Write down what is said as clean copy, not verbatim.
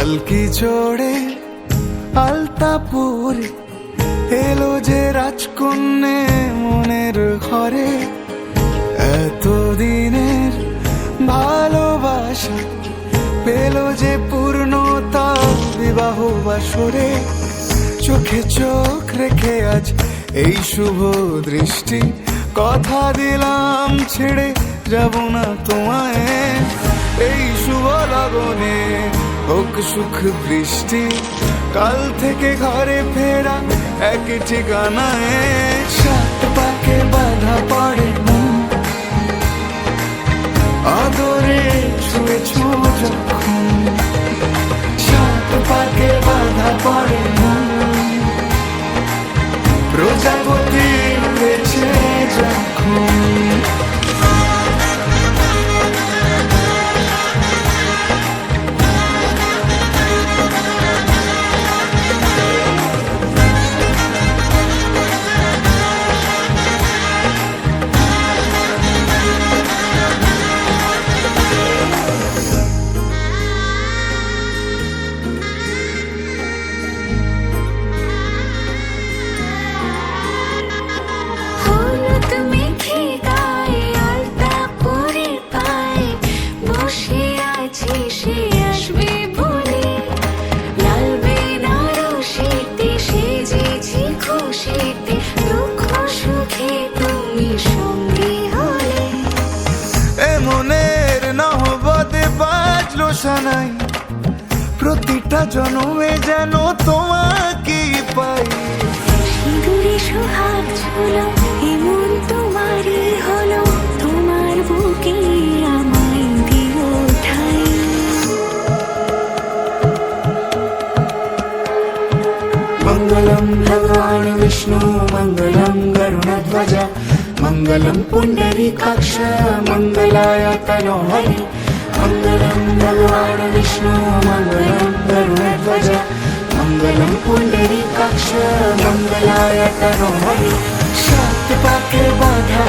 পালকি চড়ে আলতাপুরে এলো যে রাজকন্যে মনের ঘরে। এতদিনের ভালোবাসা পেল যে পূর্ণতা বিবাহ বাসরে। চোখে চোখ রেখে আজ এই শুভ দৃষ্টি, কথা দিলাম ছেড়ে যাব না তোমায়। এই শুভ লগনে হোক সুখ বৃষ্টি, কাল থেকে ঘরে ফেরা এক ঠিকানায়। সাত পাকে বাধা পড়ে মন, আদরে ছুঁয়েছ যখন। সাত পাকে বাধা পড়ে মন, প্রজাপতি উড়েছে যখন। সানাই প্রতিটা জন্মে যেন তোমাকে পাই। সিঁদুরে সোহাগ ঝুলো এমন তোমারই হলো, তোমার বুকে আমায় দিও ঠাই। মঙ্গলম ভগবান বিষ্ণু মঙ্গলম গরুড়ধ্বজ মঙ্গলম পুণ্ডরীকাক্ষ মঙ্গলায় তনো হরি। মঙ্গলম ভগবান বিষ্ণু মঙ্গলম গরুড়ধ্বজ মঙ্গলম পুণ্ডরীকাক্ষ মঙ্গলায় তনো হরি। সাত পাকে বাধা